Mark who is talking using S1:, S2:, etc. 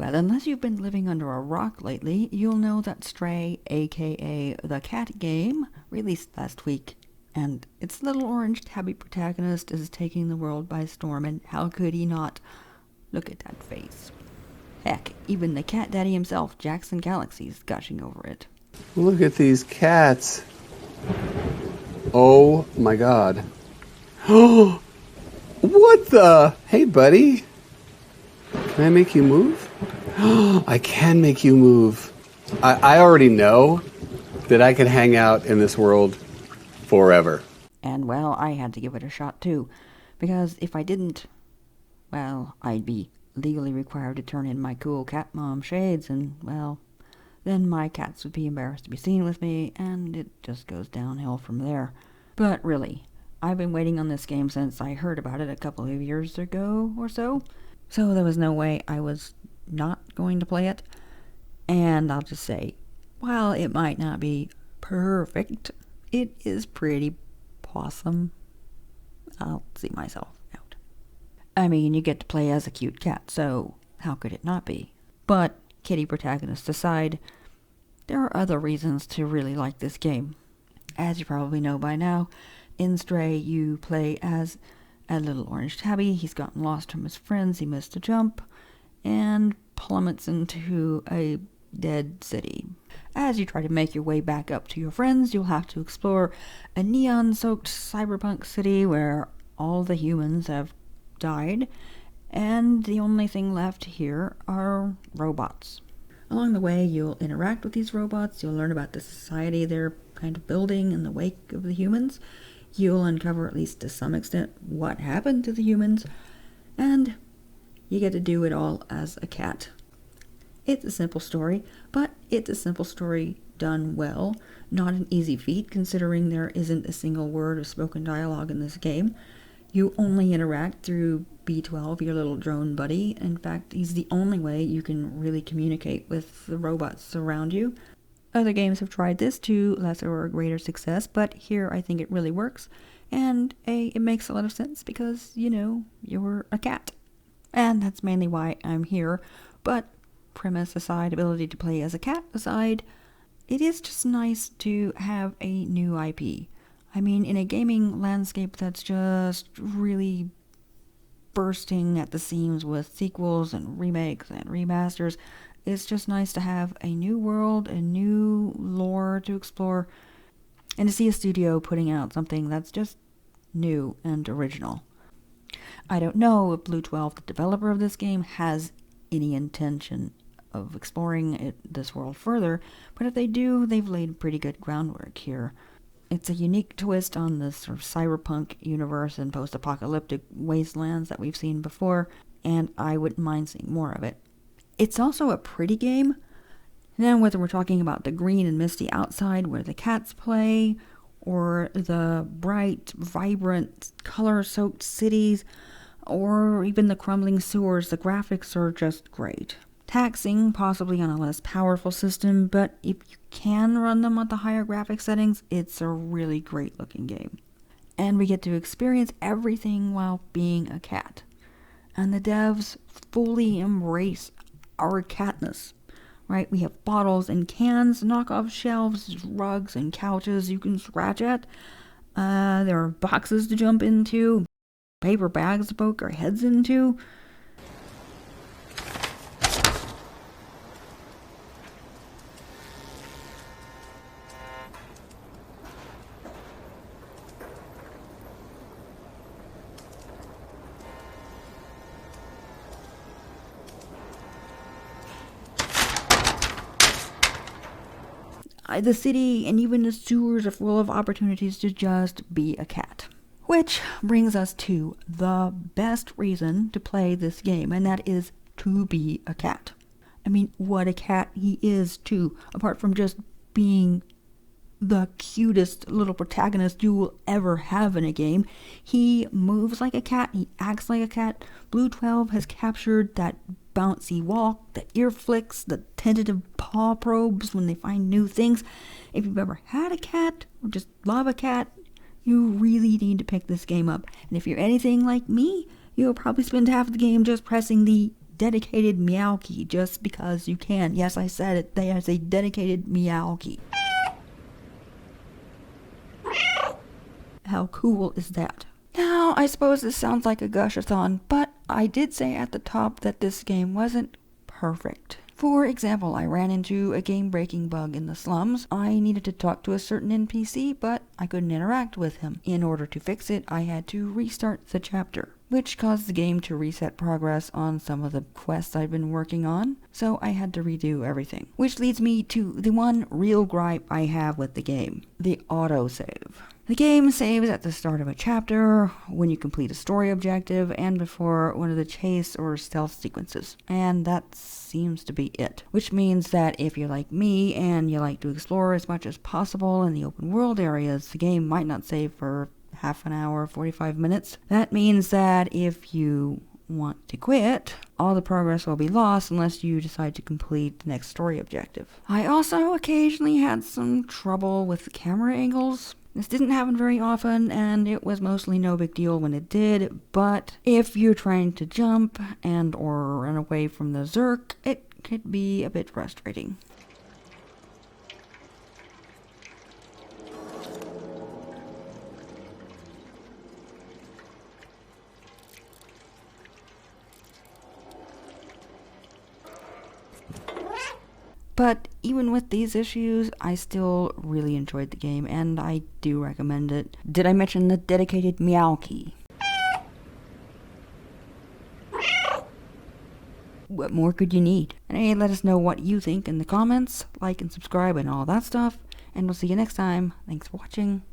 S1: Well, unless you've been living under a rock lately, you'll know that Stray, aka the cat game, released last week. And its little orange tabby protagonist is taking the world by storm, and how could he not? Look at that face. Heck, even the cat daddy himself, Jackson Galaxy, is gushing over it.
S2: Look at these cats. Oh my god. Oh, what the? Hey, buddy. Can I make you move? I can make you move. I already know that I could hang out in this world forever.
S1: And well, I had to give it a shot too, because if I didn't, well, I'd be legally required to turn in my cool cat mom shades, and well, then my cats would be embarrassed to be seen with me, and it just goes downhill from there. But really, I've been waiting on this game since I heard about it a couple of years ago or so there was no way I was not going to play it. And I'll just say, while it might not be perfect, it is pretty awesome. I'll see myself out. I mean, you get to play as a cute cat, so how could it not be? But kitty protagonists aside, there are other reasons to really like this game. As you probably know by now, in Stray you play as a little orange tabby. He's gotten lost from his friends, he missed a jump, and plummets into a dead city. As you try to make your way back up to your friends, you'll have to explore a neon-soaked cyberpunk city where all the humans have died, and the only thing left here are robots. Along the way, you'll interact with these robots, you'll learn about the society they're kind of building in the wake of the humans, you'll uncover, at least to some extent, what happened to the humans, and you get to do it all as a cat. It's a simple story, but it's a simple story done well. Not an easy feat, considering there isn't a single word of spoken dialogue in this game. You only interact through B12, your little drone buddy. In fact, he's the only way you can really communicate with the robots around you. Other games have tried this to lesser or greater success, but here I think it really works. And it makes a lot of sense because, you're a cat. And that's mainly why I'm here. But premise aside, ability to play as a cat aside, it is just nice to have a new IP. I mean, in a gaming landscape that's just really bursting at the seams with sequels and remakes and remasters, it's just nice to have a new world, a new lore to explore, and to see a studio putting out something that's just new and original. I don't know if Blue 12, the developer of this game, has any intention of exploring this world further, but if they do, they've laid pretty good groundwork here. It's a unique twist on this sort of cyberpunk universe and post-apocalyptic wastelands that we've seen before, and I wouldn't mind seeing more of it. It's also a pretty game. Now, whether we're talking about the green and misty outside where the cats play, or the bright, vibrant, color-soaked cities, or even the crumbling sewers, the graphics are just great. Taxing, possibly on a less powerful system, but if you can run them at the higher graphic settings, it's a really great looking game. And we get to experience everything while being a cat. And the devs fully embrace our catness, right? We have bottles and cans, knockoff shelves, rugs and couches you can scratch at. There are boxes to jump into, paper bags to poke our heads into. The city and even the sewers are full of opportunities to just be a cat. Which brings us to the best reason to play this game, and that is to be a cat. I mean, what a cat he is too, apart from just being the cutest little protagonist you will ever have in a game. He moves like a cat, he acts like a cat. Blue 12 has captured that bouncy walk, the ear flicks, the tentative paw probes when they find new things. If you've ever had a cat or just love a cat, you really need to pick this game up. And if you're anything like me, you'll probably spend half the game just pressing the dedicated meow key just because you can. Yes, I said it. There's a dedicated meow key. How cool is that? Now, I suppose this sounds like a gushathon, but I did say at the top that this game wasn't perfect. For example, I ran into a game-breaking bug in the slums. I needed to talk to a certain NPC, but I couldn't interact with him. In order to fix it, I had to restart the chapter, which caused the game to reset progress on some of the quests I'd been working on, so I had to redo everything. Which leads me to the one real gripe I have with the game: the autosave. The game saves at the start of a chapter, when you complete a story objective, and before one of the chase or stealth sequences. And that seems to be it. Which means that if you're like me and you like to explore as much as possible in the open world areas, the game might not save for half an hour, 45 minutes. That means that if you want to quit, all the progress will be lost unless you decide to complete the next story objective. I also occasionally had some trouble with the camera angles. This didn't happen very often, and it was mostly no big deal when it did, but if you're trying to jump and or run away from the Zerk, it could be a bit frustrating. But even with these issues, I still really enjoyed the game, and I do recommend it. Did I mention the dedicated meow key? What more could you need? And hey, let us know what you think in the comments, like and subscribe and all that stuff, and we'll see you next time. Thanks for watching.